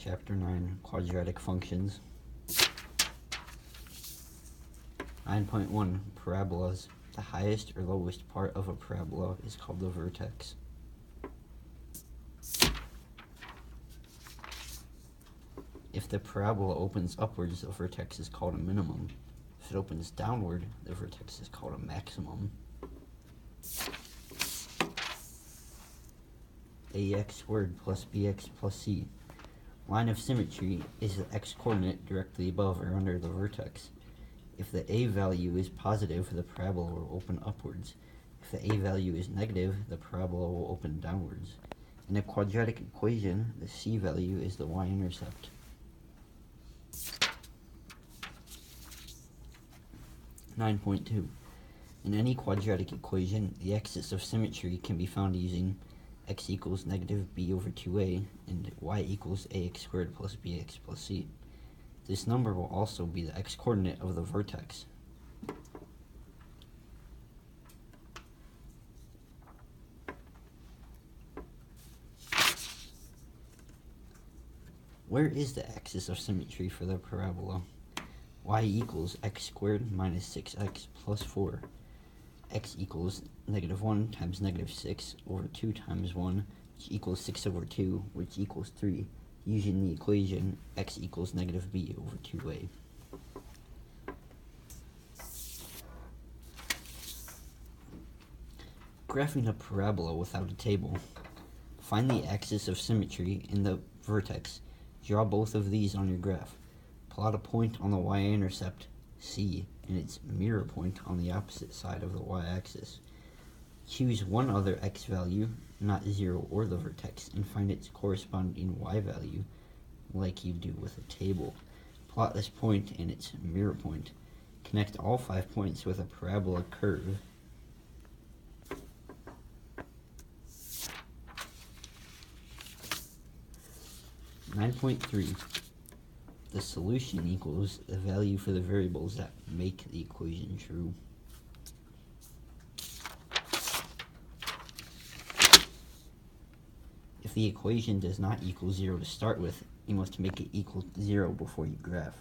Chapter 9, Quadratic Functions. 9.1, Parabolas. The highest or lowest part of a parabola is called the vertex. If the parabola opens upwards, the vertex is called a minimum. If it opens downward, the vertex is called a maximum. ax squared plus bx plus c. Line of symmetry is the x-coordinate directly above or under the vertex. If the a value is positive, the parabola will open upwards. If the a value is negative, the parabola will open downwards. In a quadratic equation, the c value is the y-intercept. (9.2) In any quadratic equation, the axis of symmetry can be found using x equals negative b over 2a and y equals ax squared plus bx plus c. This number will also be the x-coordinate of the vertex. Where is the axis of symmetry for the parabola? Y equals x squared minus 6x plus 4. X equals negative 1 times negative 6 over 2 times 1, which equals 6 over 2, which equals 3. Using the equation x equals negative b over 2a. Graphing a parabola without a table. Find the axis of symmetry in the vertex. Draw both of these on your graph. Plot a point on the y-intercept, C, and its mirror point on the opposite side of the y-axis. Choose one other x value, not 0 or the vertex, and find its corresponding y value, like you do with a table. Plot this point and its mirror point. Connect all 5 points with a parabola curve. (9.3) The solution equals the value for the variables that make the equation true. If the equation does not equal 0 to start with, you must make it equal 0 before you graph.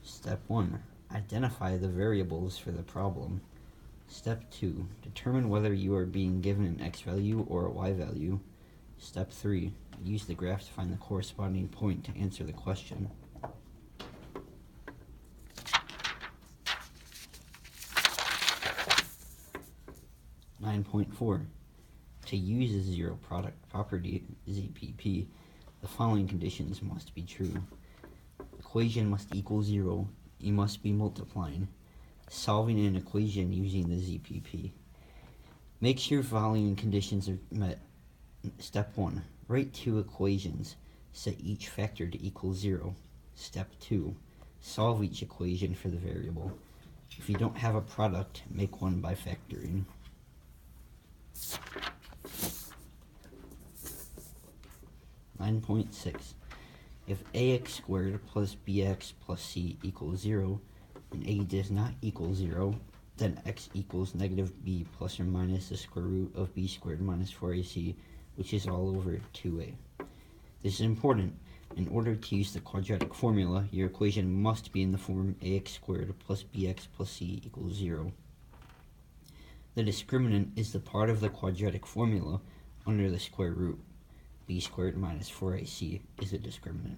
Step 1. Identify the variables for the problem. Step 2. Determine whether you are being given an x value or a y value. Step 3. Use the graph to find the corresponding point to answer the question. (9.4) To use a zero product property, ZPP, the following conditions must be true. Equation must equal 0. You must be multiplying. Solving an equation using the ZPP. Make sure following conditions are met. Step 1. Write two equations. Set each factor to equal 0. Step 2. Solve each equation for the variable. If you don't have a product, make one by factoring. (9.6) If ax squared plus bx plus c equals 0, and a does not equal 0, then x equals negative b plus or minus the square root of b squared minus 4ac, which is all over 2a. This is important. In order to use the quadratic formula, your equation must be in the form ax squared plus bx plus c equals 0. The discriminant is the part of the quadratic formula under the square root. B squared minus 4ac is the discriminant.